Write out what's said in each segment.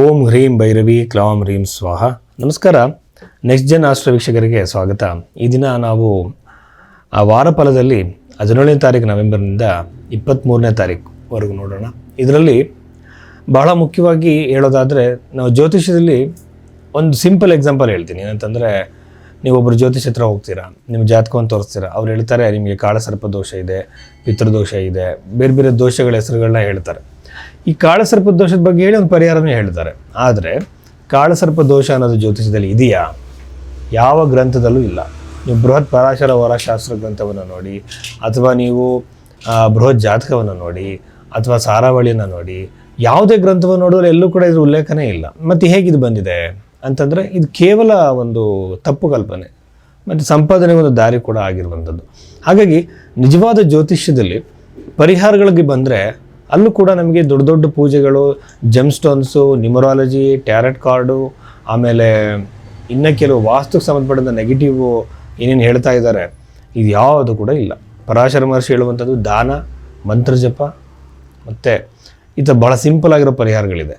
ಓಂ ಹ್ರೀಂ ಭೈರವಿ ಕ್ಲೌಂ ಹ್ರೀಂ ಸ್ವಾಹ. ನಮಸ್ಕಾರ. Next Jan astro ವೀಕ್ಷಕರಿಗೆ ಸ್ವಾಗತ. ಈ ದಿನ ನಾವು ಆ ವಾರ ಫಲದಲ್ಲಿ 17ನೇ ತಾರೀಕು ನವೆಂಬರ್ನಿಂದ 23ನೇ ತಾರೀಕುವರೆಗೂ ನೋಡೋಣ. ಇದರಲ್ಲಿ ಬಹಳ ಮುಖ್ಯವಾಗಿ ಹೇಳೋದಾದರೆ, ನಾವು ಜ್ಯೋತಿಷ್ಯದಲ್ಲಿ ಒಂದು ಸಿಂಪಲ್ ಎಕ್ಸಾಂಪಲ್ ಹೇಳ್ತೀನಿ. ಏನಂತಂದರೆ, ನೀವೊಬ್ಬರು ಜ್ಯೋತಿಷ್ ಹತ್ರ ಹೋಗ್ತೀರಾ, ನಿಮ್ಮ ಜಾತಕವನ್ನು ತೋರಿಸ್ತೀರಾ. ಅವ್ರು ಹೇಳ್ತಾರೆ ನಿಮಗೆ ಕಾಳಸರ್ಪ ದೋಷ ಇದೆ, ಪಿತೃದೋಷ ಇದೆ, ಬೇರೆ ಬೇರೆ ದೋಷಗಳ ಹೆಸರುಗಳನ್ನ ಹೇಳ್ತಾರೆ. ಈ ಕಾಳಸರ್ಪ ದೋಷದ ಬಗ್ಗೆ ಹೇಳಿ ಒಂದು ಪರಿಹಾರನೇ ಹೇಳ್ತಾರೆ. ಆದರೆ ಕಾಳಸರ್ಪ ದೋಷ ಅನ್ನೋದು ಜ್ಯೋತಿಷದಲ್ಲಿ ಇದೆಯಾ? ಯಾವ ಗ್ರಂಥದಲ್ಲೂ ಇಲ್ಲ. ನೀವು ಬೃಹತ್ ಪರಾಶರ ವರಶಾಸ್ತ್ರ ಗ್ರಂಥವನ್ನು ನೋಡಿ, ಅಥವಾ ನೀವು ಬೃಹತ್ ಜಾತಕವನ್ನು ನೋಡಿ, ಅಥವಾ ಸಾರಾವಳಿಯನ್ನು ನೋಡಿ, ಯಾವುದೇ ಗ್ರಂಥವನ್ನು ನೋಡಿದ್ರೆ ಎಲ್ಲೂ ಕೂಡ ಇದ್ರ ಉಲ್ಲೇಖನೇ ಇಲ್ಲ. ಮತ್ತು ಹೇಗಿದು ಬಂದಿದೆ ಅಂತಂದರೆ, ಇದು ಕೇವಲ ಒಂದು ತಪ್ಪು ಕಲ್ಪನೆ ಮತ್ತು ಸಂಪಾದನೆ ಒಂದು ದಾರಿ ಕೂಡ ಆಗಿರುವಂಥದ್ದು. ಹಾಗಾಗಿ ನಿಜವಾದ ಜ್ಯೋತಿಷ್ಯದಲ್ಲಿ ಪರಿಹಾರಗಳಿಗೆ ಬಂದರೆ ಅಲ್ಲೂ ಕೂಡ ನಮಗೆ ದೊಡ್ಡ ದೊಡ್ಡ ಪೂಜೆಗಳು, GeM stones, numerology, tarot card, ಆಮೇಲೆ ಇನ್ನು ಕೆಲವು ವಾಸ್ತುಕ್ಕೆ ಸಂಬಂಧಪಟ್ಟಂಥ ನೆಗೆಟಿವು ಏನೇನು ಹೇಳ್ತಾ ಇದ್ದಾರೆ, ಇದು ಯಾವುದು ಕೂಡ ಇಲ್ಲ. ಪರಾಶರ ಮಹರ್ಷಿ ಹೇಳುವಂಥದ್ದು ದಾನ, ಮಂತ್ರಜಪ ಮತ್ತು ಈ ಥರ ಭಾಳ ಸಿಂಪಲ್ ಆಗಿರೋ ಪರಿಹಾರಗಳಿದೆ.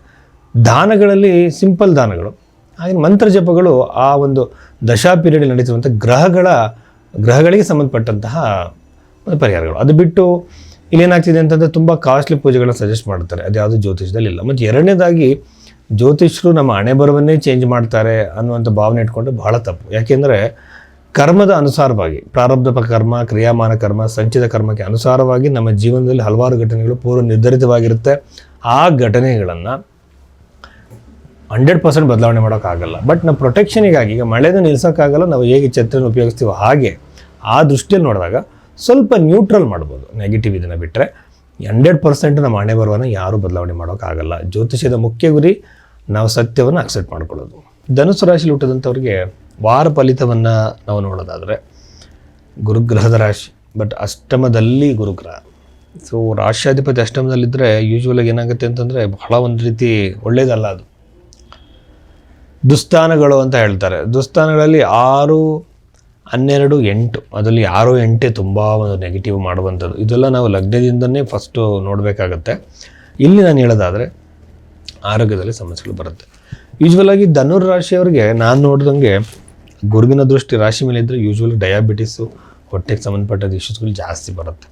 ದಾನಗಳಲ್ಲಿ ಸಿಂಪಲ್ ದಾನಗಳು, ಹಾಗೆ ಮಂತ್ರಜಪಗಳು ಆ ಒಂದು ದಶಾ ಪೀರಿಯಡ್ ನಡೀತಿರುವಂಥ ಗ್ರಹಗಳಿಗೆ ಸಂಬಂಧಪಟ್ಟಂತಹ ಒಂದು ಪರಿಹಾರಗಳು. ಅದು ಬಿಟ್ಟು ಇಲ್ಲೇನಾಗ್ತಿದೆ ಅಂತಂದರೆ ತುಂಬ ಕಾಸ್ಟ್ಲಿ ಪೂಜೆಗಳನ್ನ ಸಜೆಸ್ಟ್ ಮಾಡ್ತಾರೆ. ಅದು ಯಾವುದೂ ಜ್ಯೋತಿಷದಲ್ಲಿ ಇಲ್ಲ. ಮತ್ತು ಎರಡನೇದಾಗಿ, ಜ್ಯೋತಿಷರು ನಮ್ಮ ಹಣೆ ಬರವನ್ನೇ ಚೇಂಜ್ ಮಾಡ್ತಾರೆ ಅನ್ನುವಂಥ ಭಾವನೆ ಇಟ್ಕೊಂಡ್ರೆ ಬಹಳ ತಪ್ಪು. ಯಾಕೆಂದರೆ ಕರ್ಮದ ಅನುಸಾರವಾಗಿ, ಪ್ರಾರಬ್ಧ ಕರ್ಮ, ಕ್ರಿಯಾಮಾನ ಕರ್ಮ, ಸಂಚಿತ ಕರ್ಮಕ್ಕೆ ಅನುಸಾರವಾಗಿ ನಮ್ಮ ಜೀವನದಲ್ಲಿ ಹಲವಾರು ಘಟನೆಗಳು ಪೂರ್ವ ನಿರ್ಧರಿತವಾಗಿರುತ್ತೆ. ಆ ಘಟನೆಗಳನ್ನು 100% ಬದಲಾವಣೆ ಮಾಡೋಕ್ಕಾಗಲ್ಲ. ಬಟ್ ನಾವು ಪ್ರೊಟೆಕ್ಷನಿಗಾಗಿ, ಈಗ ಮಳೆನ ನಿಲ್ಸೋಕ್ಕಾಗಲ್ಲ, ನಾವು ಹೇಗೆ ಛತ್ರಿನ ಉಪಯೋಗಿಸ್ತೀವೋ ಹಾಗೆ ಆ ದೃಷ್ಟಿಯಲ್ಲಿ ನೋಡಿದಾಗ ಸ್ವಲ್ಪ ನ್ಯೂಟ್ರಲ್ ಮಾಡ್ಬೋದು. ನೆಗೆಟಿವ್ ಇದನ್ನು ಬಿಟ್ಟರೆ 100% ನಮ್ಮ ಹಣೆ ಬರವನ್ನು ಯಾರೂ ಬದಲಾವಣೆ ಮಾಡೋಕ್ಕಾಗಲ್ಲ. ಜ್ಯೋತಿಷ್ಯದ ಮುಖ್ಯ ಗುರಿ ನಾವು ಸತ್ಯವನ್ನು ಅಕ್ಸೆಪ್ಟ್ ಮಾಡ್ಕೊಳ್ಳೋದು. ಧನುಸ್ಸು ರಾಶಿಯಲ್ಲಿ ಹುಟ್ಟಿದಂಥವ್ರಿಗೆ ವಾರ ಫಲಿತವನ್ನು ನಾವು ನೋಡೋದಾದರೆ, ಗುರುಗ್ರಹದ ರಾಶಿ, ಬಟ್ ಅಷ್ಟಮದಲ್ಲಿ ಗುರುಗ್ರಹ. ಸೊ ರಾಶ್ಯಾಧಿಪತಿ ಅಷ್ಟಮದಲ್ಲಿದ್ದರೆ ಯೂಶ್ವಲಾಗಿ ಏನಾಗುತ್ತೆ ಅಂತಂದರೆ ಬಹಳ ಒಂದು ರೀತಿ ಒಳ್ಳೆಯದಲ್ಲ. ಅದು ದುಸ್ಥಾನಗಳು ಅಂತ ಹೇಳ್ತಾರೆ. ದುಸ್ಥಾನಗಳಲ್ಲಿ 6, 12, 8, ಅದರಲ್ಲಿ 6, 8 ತುಂಬ ಒಂದು ನೆಗೆಟಿವ್ ಮಾಡುವಂಥದ್ದು. ಇದೆಲ್ಲ ನಾವು ಲಗ್ನದಿಂದನೇ ಫಸ್ಟು ನೋಡಬೇಕಾಗತ್ತೆ. ಇಲ್ಲಿ ನಾನು ಹೇಳೋದಾದರೆ ಆರೋಗ್ಯದಲ್ಲಿ ಸಮಸ್ಯೆಗಳು ಬರುತ್ತೆ. ಯೂಶ್ವಲಾಗಿ ಧನುರ್ ರಾಶಿಯವರಿಗೆ ನಾನು ನೋಡಿದಂಗೆ ಗುರುವಿನ ದೃಷ್ಟಿ ರಾಶಿ ಮೇಲೆ ಇದ್ದರೆ ಯೂಶ್ವಲಿ ಡಯಾಬಿಟಿಸು, ಹೊಟ್ಟೆಗೆ ಸಂಬಂಧಪಟ್ಟದ ಇಶ್ಯೂಸ್ಗಳು ಜಾಸ್ತಿ ಬರುತ್ತೆ.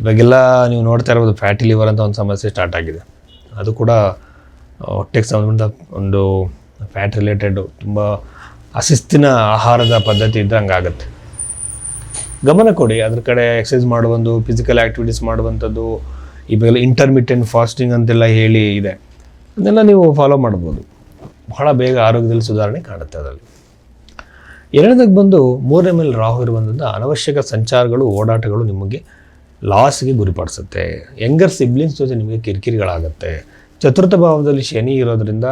ಇವಾಗೆಲ್ಲ ನೀವು ನೋಡ್ತಾ ಇರ್ಬೋದು, ಫ್ಯಾಟಿ ಲಿವರ್ ಅಂತ ಒಂದು ಸಮಸ್ಯೆ ಸ್ಟಾರ್ಟ್ ಆಗಿದೆ. ಅದು ಕೂಡ ಹೊಟ್ಟೆಗೆ ಸಂಬಂಧಪಟ್ಟ ಒಂದು ಫ್ಯಾಟ್ ರಿಲೇಟೆಡ್ ತುಂಬ ಅಶಿಸ್ತಿನ ಆಹಾರದ ಪದ್ಧತಿ ಇದ್ದರೆ ಹಂಗಾಗತ್ತೆ. ಗಮನ ಕೊಡಿ ಅದ್ರ ಕಡೆ. ಎಕ್ಸಸೈಸ್ ಮಾಡುವಂಥದ್ದು, ಫಿಸಿಕಲ್ ಆ್ಯಕ್ಟಿವಿಟೀಸ್ ಮಾಡುವಂಥದ್ದು, ಇವಾಗೆಲ್ಲ ಇಂಟರ್ಮಿಟೆಂಟ್ ಫಾಸ್ಟಿಂಗ್ ಅಂತೆಲ್ಲ ಹೇಳಿ ಇದೆ. ಅದನ್ನೆಲ್ಲ ನೀವು ಫಾಲೋ ಮಾಡ್ಬೋದು. ಬಹಳ ಬೇಗ ಆರೋಗ್ಯದಲ್ಲಿ ಸುಧಾರಣೆ ಕಾಣುತ್ತೆ ಅದರಲ್ಲಿ. ಎರಡನೇದಾಗಿ ಬಂದು 3ನೇ ಮೇಲೆ ರಾಹು ಇರುವಂಥದ್ದು ಅನವಶ್ಯಕ ಸಂಚಾರಗಳು, ಓಡಾಟಗಳು ನಿಮಗೆ ಲಾಸ್ಗೆ ಗುರಿಪಡಿಸುತ್ತೆ. ಯಂಗರ್ ಸಿಬ್ಲಿಂಗ್ಸ್ ಜೊತೆ ನಿಮಗೆ ಕಿರಿಕಿರಿಗಳಾಗುತ್ತೆ. ಚತುರ್ಥ ಭಾವದಲ್ಲಿ ಶನಿ ಇರೋದ್ರಿಂದ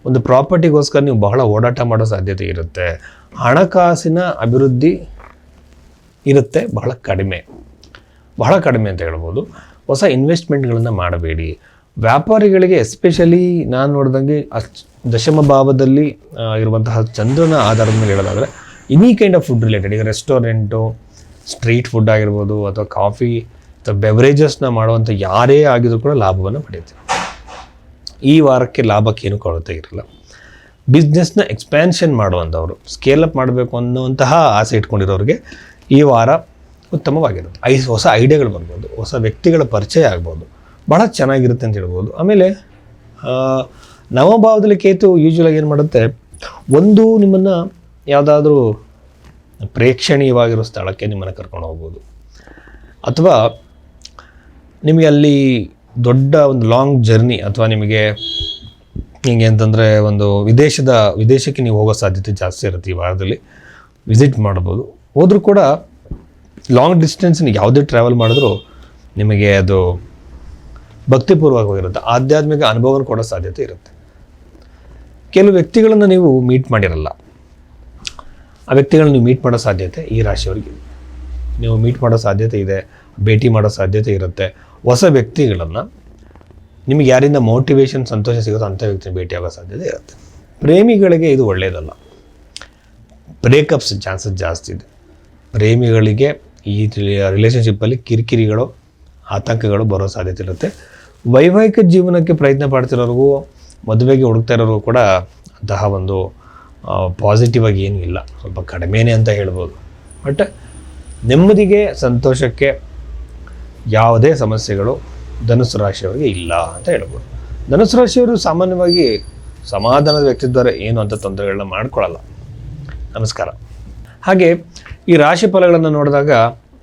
ಒಂದು ಪ್ರಾಪರ್ಟಿಗೋಸ್ಕರ ನೀವು ಬಹಳ ಓಡಾಟ ಮಾಡೋ ಸಾಧ್ಯತೆ ಇರುತ್ತೆ. ಹಣಕಾಸಿನ ಅಭಿವೃದ್ಧಿ ಇರುತ್ತೆ, ಬಹಳ ಕಡಿಮೆ ಅಂತ ಹೇಳ್ಬೋದು. ಹೊಸ ಇನ್ವೆಸ್ಟ್ಮೆಂಟ್ಗಳನ್ನು ಮಾಡಬೇಡಿ. ವ್ಯಾಪಾರಿಗಳಿಗೆ ಎಸ್ಪೆಷಲಿ ನಾನು ನೋಡಿದಂಗೆ ದಶಮ ಭಾವದಲ್ಲಿ ಇರುವಂತಹ ಚಂದ್ರನ ಆಧಾರದ ಮೇಲೆ ಹೇಳೋದಾದರೆ, any kind of food related, ಈಗ ರೆಸ್ಟೋರೆಂಟು, ಸ್ಟ್ರೀಟ್ ಫುಡ್ ಆಗಿರ್ಬೋದು, ಅಥವಾ ಕಾಫಿ ಅಥವಾ ಬೆವರೇಜಸ್ನ ಮಾಡುವಂಥ ಯಾರೇ ಆಗಿದ್ರೂ ಕೂಡ ಲಾಭವನ್ನು ಪಡೆಯುತ್ತೆ. ಈ ವಾರಕ್ಕೆ ಲಾಭಕ್ಕೆ ಏನೂ ಕೊರತೆ ಇರಲ್ಲ. ಬಿಸ್ನೆಸ್ನ ಎಕ್ಸ್ಪ್ಯಾನ್ಷನ್ ಮಾಡುವಂಥವ್ರು, ಸ್ಕೇಲಪ್ ಮಾಡಬೇಕು ಅನ್ನುವಂತಹ ಆಸೆ ಇಟ್ಕೊಂಡಿರೋರಿಗೆ ಈ ವಾರ ಉತ್ತಮವಾಗಿರುತ್ತೆ. ಹೊಸ ಐಡಿಯಾಗಳು ಬರ್ಬೋದು, ಹೊಸ ವ್ಯಕ್ತಿಗಳ ಪರಿಚಯ ಆಗ್ಬೋದು, ಬಹಳ ಚೆನ್ನಾಗಿರುತ್ತೆ ಅಂತ ಹೇಳ್ಬೋದು. ಆಮೇಲೆ ನವಭಾವದಲ್ಲಿ ಕೇತು ಯೂಶ್ವಲಾಗಿ ಏನು ಮಾಡುತ್ತೆ, ಒಂದು ನಿಮ್ಮನ್ನು ಯಾವುದಾದ್ರೂ ಪ್ರೇಕ್ಷಣೀಯವಾಗಿರೋ ಸ್ಥಳಕ್ಕೆ ನಿಮ್ಮನ್ನು ಕರ್ಕೊಂಡು ಹೋಗ್ಬೋದು, ಅಥವಾ ನಿಮಗೆ ಅಲ್ಲಿ ದೊಡ್ಡ ಒಂದು ಲಾಂಗ್ ಜರ್ನಿ, ಅಥವಾ ನಿಮಗೆ ಹಿಂಗೆ ಅಂತಂದರೆ ಒಂದು ವಿದೇಶಕ್ಕೆ ನೀವು ಹೋಗೋ ಸಾಧ್ಯತೆ ಜಾಸ್ತಿ ಇರುತ್ತೆ. ಈ ವಾರದಲ್ಲಿ ವಿಸಿಟ್ ಮಾಡ್ಬೋದು. ಹೋದರೂ ಕೂಡ ಲಾಂಗ್ ಡಿಸ್ಟೆನ್ಸ್ ಯಾವುದೇ ಟ್ರಾವೆಲ್ ಮಾಡಿದ್ರೂ ನಿಮಗೆ ಅದು ಭಕ್ತಿಪೂರ್ವಕವಾಗಿರುತ್ತೆ, ಆಧ್ಯಾತ್ಮಿಕ ಅನುಭವವನ್ನು ಕೊಡೋ ಸಾಧ್ಯತೆ ಇರುತ್ತೆ. ಕೆಲವು ವ್ಯಕ್ತಿಗಳನ್ನು ನೀವು ಮೀಟ್ ಮಾಡಿರಲ್ಲ, ಆ ವ್ಯಕ್ತಿಗಳನ್ನ ನೀವು ಮೀಟ್ ಮಾಡೋ ಸಾಧ್ಯತೆ ಈ ರಾಶಿಯವರಿಗೆ ನೀವು ಮೀಟ್ ಮಾಡೋ ಸಾಧ್ಯತೆ ಇದೆ, ಭೇಟಿ ಮಾಡೋ ಸಾಧ್ಯತೆ ಇರುತ್ತೆ. ಹೊಸ ವ್ಯಕ್ತಿಗಳನ್ನು, ನಿಮಗೆ ಯಾರಿಂದ ಮೋಟಿವೇಶನ್, ಸಂತೋಷ ಸಿಗುತ್ತೋ ಅಂಥ ವ್ಯಕ್ತಿನ ಭೇಟಿಯಾಗೋ ಸಾಧ್ಯತೆ ಇರುತ್ತೆ. ಪ್ರೇಮಿಗಳಿಗೆ ಇದು ಒಳ್ಳೆಯದಲ್ಲ, ಬ್ರೇಕಪ್ಸ್ ಚಾನ್ಸಸ್ ಜಾಸ್ತಿ ಇದೆ. ಪ್ರೇಮಿಗಳಿಗೆ ಈ ರಿಲೇಷನ್ಶಿಪ್ಪಲ್ಲಿ ಕಿರಿಕಿರಿಗಳು, ಆತಂಕಗಳು ಬರೋ ಸಾಧ್ಯತೆ ಇರುತ್ತೆ. ವೈವಾಹಿಕ ಜೀವನಕ್ಕೆ ಪ್ರಯತ್ನ ಪಡ್ತಿರೋರಿಗೂ ಮದುವೆಗೆ ಹುಡುಕ್ತಾ ಇರೋರು ಕೂಡ ಅಂತಹ ಒಂದು ಪಾಸಿಟಿವ್ ಆಗಿ ಏನೂ ಇಲ್ಲ, ಸ್ವಲ್ಪ ಕಡಿಮೆನೇ ಅಂತ ಹೇಳ್ಬೋದು. ಬಟ್ ನೆಮ್ಮದಿಗೆ ಸಂತೋಷಕ್ಕೆ ಯಾವುದೇ ಸಮಸ್ಯೆಗಳು ಧನುಸ್ಸು ರಾಶಿಯವರಿಗೆ ಇಲ್ಲ ಅಂತ ಹೇಳ್ಬೋದು. ಧನುಸ್ಸು ರಾಶಿಯವರು ಸಾಮಾನ್ಯವಾಗಿ ಸಮಾಧಾನದ ವ್ಯಕ್ತಿತ್ವರೆ, ಏನು ಅಂತ ತೊಂದರೆಗಳನ್ನ ಮಾಡ್ಕೊಳ್ಳಲ್ಲ. ನಮಸ್ಕಾರ. ಹಾಗೆ ಈ ರಾಶಿ ಫಲಗಳನ್ನು ನೋಡಿದಾಗ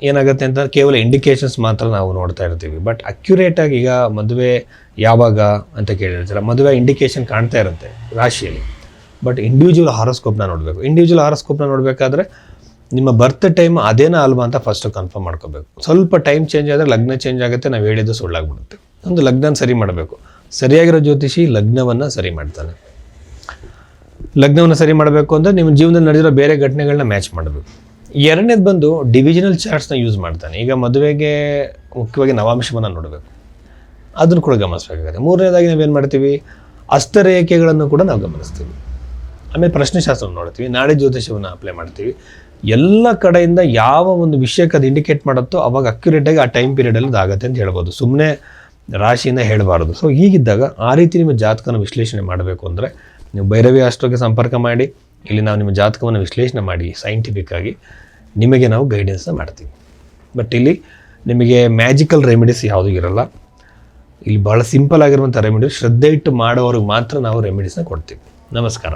ಏನಾಗುತ್ತೆ ಅಂತ ಕೇವಲ ಇಂಡಿಕೇಶನ್ಸ್ ಮಾತ್ರ ನಾವು ನೋಡ್ತಾ ಇರ್ತೀವಿ. ಬಟ್ ಅಕ್ಯುರೇಟಾಗಿ ಈಗ ಮದುವೆ ಯಾವಾಗ ಅಂತ ಕೇಳಿರ್ತೀರ, ಮದುವೆ ಇಂಡಿಕೇಶನ್ ಕಾಣ್ತಾ ಇರುತ್ತೆ ರಾಶಿಯಲ್ಲಿ. ಬಟ್ ಇಂಡಿವಿಜುವಲ್ ಹಾರೋಸ್ಕೋಪ್ನ ನೋಡಬೇಕು. ಇಂಡಿವಿಜುವಲ್ ಹಾರೋಸ್ಕೋಪ್ನ ನೋಡಬೇಕಾದ್ರೆ ನಿಮ್ಮ ಬರ್ತ್ ಟೈಮ್ ಅದೇನಾ ಅಲ್ವಾ ಅಂತ ಫಸ್ಟು ಕನ್ಫರ್ಮ್ ಮಾಡ್ಕೋಬೇಕು. ಸ್ವಲ್ಪ ಟೈಮ್ ಚೇಂಜ್ ಆದರೆ ಲಗ್ನ ಚೇಂಜ್ ಆಗುತ್ತೆ, ನಾವು ಹೇಳಿದ್ದು ಸುಳ್ಳಾಗ್ಬಿಡುತ್ತೆ. ಒಂದು ಲಗ್ನ ಸರಿ ಮಾಡಬೇಕು. ಸರಿಯಾಗಿರೋ ಜ್ಯೋತಿಷಿ ಲಗ್ನವನ್ನು ಸರಿ ಮಾಡ್ತಾನೆ. ಲಗ್ನವನ್ನು ಸರಿ ಮಾಡಬೇಕು ಅಂದರೆ ನಿಮ್ಮ ಜೀವನದಲ್ಲಿ ನಡೆದಿರೋ ಬೇರೆ ಘಟನೆಗಳನ್ನ ಮ್ಯಾಚ್ ಮಾಡಬೇಕು. ಎರಡನೇದು ಬಂದು ಡಿವಿಷನಲ್ ಚಾರ್ಟ್ಸ್ನ ಯೂಸ್ ಮಾಡ್ತಾನೆ. ಈಗ ಮದುವೆಗೆ ಮುಖ್ಯವಾಗಿ ನವಾಂಶವನ್ನು ನೋಡಬೇಕು, ಅದನ್ನು ಕೂಡ ಗಮನಿಸಬೇಕಾಗುತ್ತೆ. ಮೂರನೇದಾಗಿ ನಾವೇನು ಮಾಡ್ತೀವಿ, ಹಸ್ತರೇಖೆಗಳನ್ನು ಕೂಡ ನಾವು ಗಮನಿಸ್ತೀವಿ. ಆಮೇಲೆ ಪ್ರಶ್ನೆಶಾಸ್ತ್ರವನ್ನು ನೋಡ್ತೀವಿ, ನಾಡಿ ಜ್ಯೋತಿಷವನ್ನು ಅಪ್ಲೈ ಮಾಡ್ತೀವಿ. ಎಲ್ಲ ಕಡೆಯಿಂದ ಯಾವ ಒಂದು ವಿಷಯಕ್ಕೆ ಅದು ಇಂಡಿಕೇಟ್ ಮಾಡುತ್ತೋ ಅವಾಗ ಅಕ್ಯುರೇಟಾಗಿ ಆ ಟೈಮ್ ಪೀರಿಯಡಲ್ಲಿ ಅದಾಗತ್ತೆ ಅಂತ ಹೇಳ್ಬೋದು. ಸುಮ್ಮನೆ ರಾಶಿನ ಹೇಳಬಾರ್ದು. ಸೊ ಹೀಗಿದ್ದಾಗ ಆ ರೀತಿ ನಿಮ್ಮ ಜಾತಕನ ವಿಶ್ಲೇಷಣೆ ಮಾಡಬೇಕು ಅಂದರೆ ನೀವು ಭೈರವಿ ಆಸ್ಟ್ರೋಗೆ ಸಂಪರ್ಕ ಮಾಡಿ. ಇಲ್ಲಿ ನಾವು ನಿಮ್ಮ ಜಾತಕವನ್ನು ವಿಶ್ಲೇಷಣೆ ಮಾಡಿ ಸೈಂಟಿಫಿಕ್ ಆಗಿ ನಿಮಗೆ ನಾವು ಗೈಡೆನ್ಸ್ನ ಮಾಡ್ತೀವಿ. ಬಟ್ ಇಲ್ಲಿ ನಿಮಗೆ ಮ್ಯಾಜಿಕಲ್ ರೆಮಿಡೀಸ್ ಯಾವುದೂ ಇರಲ್ಲ. ಇಲ್ಲಿ ಭಾಳ ಸಿಂಪಲ್ ಆಗಿರುವಂಥ ರೆಮಿಡೀಸ್ ಶ್ರದ್ಧೆ ಇಟ್ಟು ಮಾಡೋವ್ರಿಗೆ ಮಾತ್ರ ನಾವು ರೆಮಿಡೀಸ್ನ ಕೊಡ್ತೀವಿ. ನಮಸ್ಕಾರ.